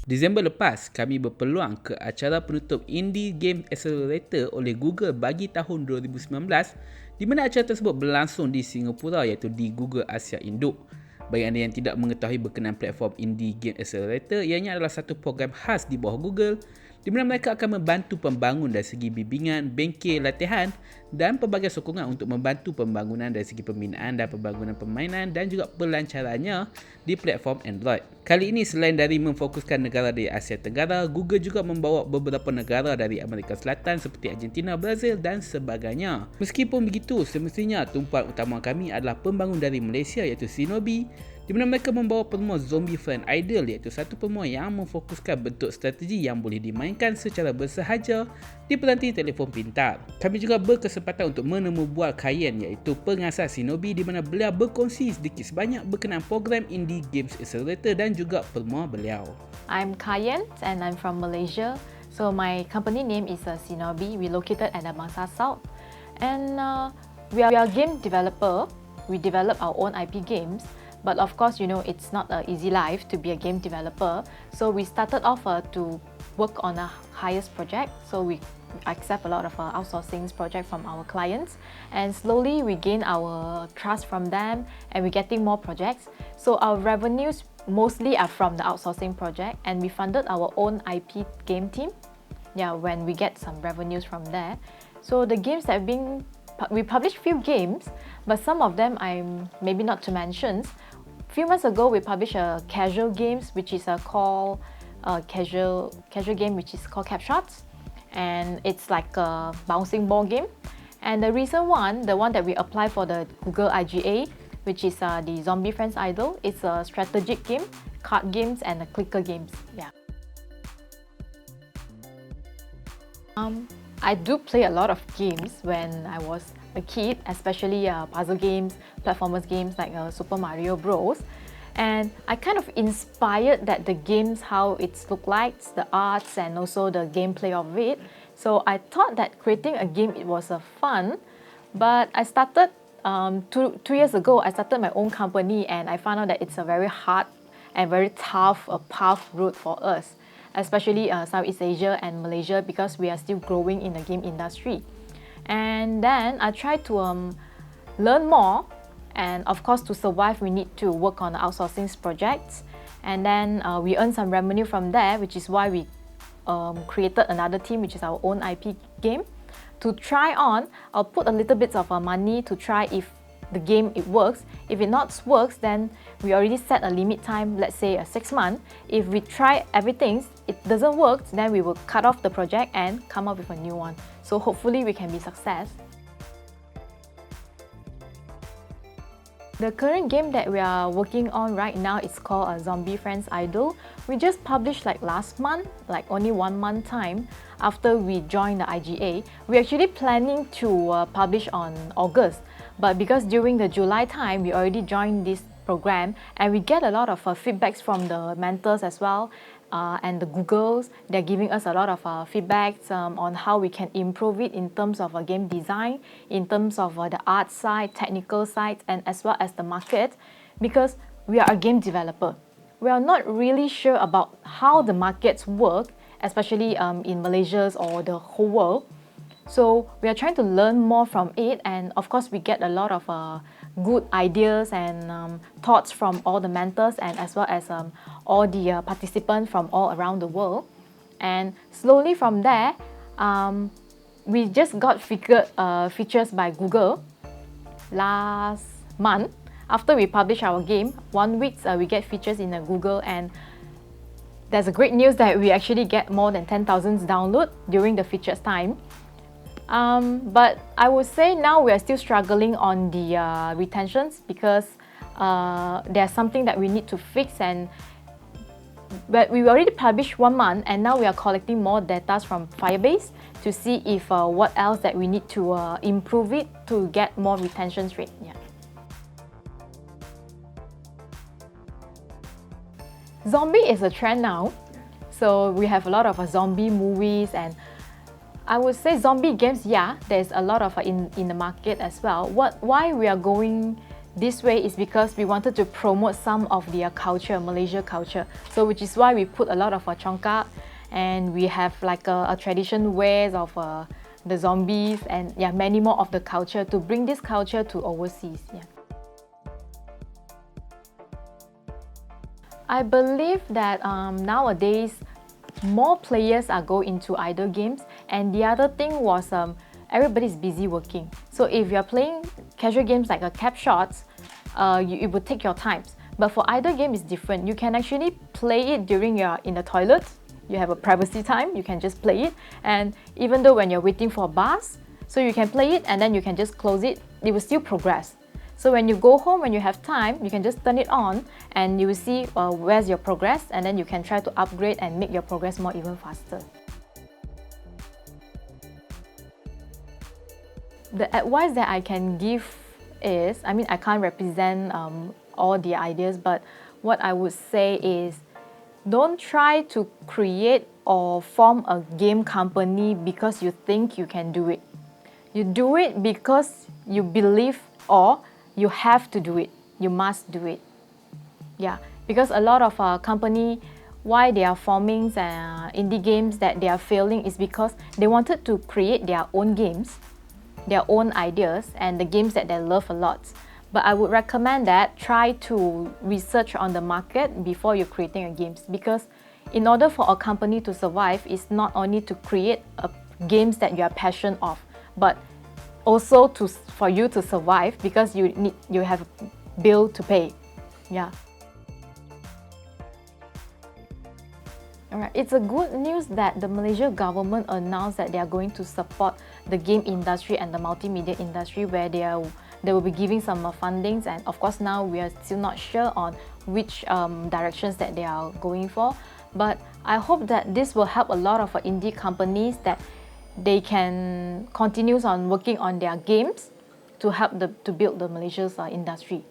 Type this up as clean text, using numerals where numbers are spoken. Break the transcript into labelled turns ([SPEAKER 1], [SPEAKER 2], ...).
[SPEAKER 1] Disember lepas, kami berpeluang ke acara penutup Indie Games Accelerator oleh Google bagi tahun 2019, di mana acara tersebut berlangsung di Singapura iaitu di Google Asia Induk. Bagi anda yang tidak mengetahui berkenaan platform Indie Games Accelerator, ianya adalah satu program khas di bawah Google di mana mereka akan membantu pembangun dari segi bimbingan, bengkel, latihan dan pelbagai sokongan untuk membantu pembangunan dari segi pembinaan dan pembangunan permainan dan juga pelancarannya di platform Android. Kali ini selain dari memfokuskan negara di Asia Tenggara, Google juga membawa beberapa negara dari Amerika Selatan seperti Argentina, Brazil dan sebagainya. Meskipun begitu, semestinya tumpuan utama kami adalah pembangun dari Malaysia iaitu Xhinobi, di mana mereka membawa penemuan zombie friend ideal iaitu satu penemuan yang memfokuskan bentuk strategi yang boleh dimainkan secara bersahaja di peranti telefon pintar. Kami juga berkesempatan untuk Bual Yean iaitu pengasas Xhinobi di mana beliau berkongsi sedikit sebanyak berkenaan program Indie Games Accelerator dan juga penemuan beliau.
[SPEAKER 2] I'm Yean and I'm from Malaysia. So my company name is Xhinobi. We located at the Masa South and we are a game developer. We develop our own IP games. But of course, you know, it's not an easy life to be a game developer. So we started off to work on a highest project. So we accept a lot of outsourcing projects from our clients. And slowly we gain our trust from them and we're getting more projects. So our revenues mostly are from the outsourcing project and we funded our own IP game team. Yeah, when we get some revenues from there. So the games that we published few games, but some of them I'm maybe not to mention. A few months ago, we published a casual games, which is called casual game, which is called Capshots, and it's like a bouncing ball game. And the recent one, the one that we apply for the Google IGA, which is the Zombie Friends Idol, it's a strategic game, card games, and a clicker games. Yeah. I do play a lot of games when I was a kid, especially puzzle games, platformers games like Super Mario Bros. And I kind of inspired that the games, how it's look like, the arts and also the gameplay of it. So I thought that creating a game, it was fun. But I started, 2 years ago, I started my own company and I found out that it's a very hard and very tough path route for us, especially Southeast Asia and Malaysia, because we are still growing in the game industry. And then I tried to learn more, and of course to survive we need to work on outsourcing projects, and then we earn some revenue from there, which is why we created another team, which is our own IP game. To try on, I'll put a little bit of money to try if the game it works. If it not works, then we already set a limit time, let's say 6 months. If we try everything, it doesn't work, then we will cut off the project and come up with a new one. So hopefully we can be success. The current game that we are working on right now is called Zombie Friends Idol. We just published like last month, like only 1 month time after we joined the IGA. We're actually planning to publish on August. But because during the July time, we already joined this program and we get a lot of feedbacks from the mentors as well and the Googles. They're giving us a lot of feedbacks on how we can improve it in terms of game design, in terms of the art side, technical side, and as well as the market, because we are a game developer. We are not really sure about how the markets work, especially in Malaysia or the whole world. So we are trying to learn more from it, and of course we get a lot of good ideas and thoughts from all the mentors and as well as all the participants from all around the world. And slowly from there, we just got features by Google last month. After we publish our game, 1 week we get features in Google, and there's a great news that we actually get more than 10,000 downloads during the features time. But I would say now we are still struggling on the retentions because there's something that we need to fix, but we already published 1 month and now we are collecting more data from Firebase to see if what else that we need to improve it to get more retention rate. Yeah. Zombie is a trend now, so we have a lot of zombie movies, and I would say zombie games, yeah, there's a lot of in the market as well. Why we are going this way is because we wanted to promote some of their culture, Malaysia culture. So which is why we put a lot of congkak, and we have like a tradition wears of the zombies, and yeah, many more of the culture to bring this culture to overseas. Yeah. I believe that nowadays more players are go into idle games, and the other thing was everybody's busy working. So if you're playing casual games like a cap shots, it would take your times. But for idle game is different. You can actually play it during you're in the toilet. You have a privacy time, you can just play it. And even though when you're waiting for a bus, so you can play it and then you can just close it, it will still progress. So when you go home, when you have time, you can just turn it on and you will see where's your progress, and then you can try to upgrade and make your progress more even faster. The advice that I can give is, I mean, I can't represent all the ideas, but what I would say is, don't try to create or form a game company because you think you can do it. You do it because you believe or you have to do it. You must do it. Yeah, because a lot of company, why they are forming indie games that they are failing is because they wanted to create their own games, their own ideas, and the games that they love a lot. But I would recommend that try to research on the market before you're creating a games, because in order for a company to survive, it's not only to create games that you are passionate of, but also for you to survive, because you have a bill to pay. Yeah. Alright, it's a good news that the Malaysia government announced that they are going to support the game industry and the multimedia industry, where they will be giving some fundings, and of course now we are still not sure on which directions that they are going for. But I hope that this will help a lot of indie companies, that they can continue on working on their games to help to build the Malaysia's industry.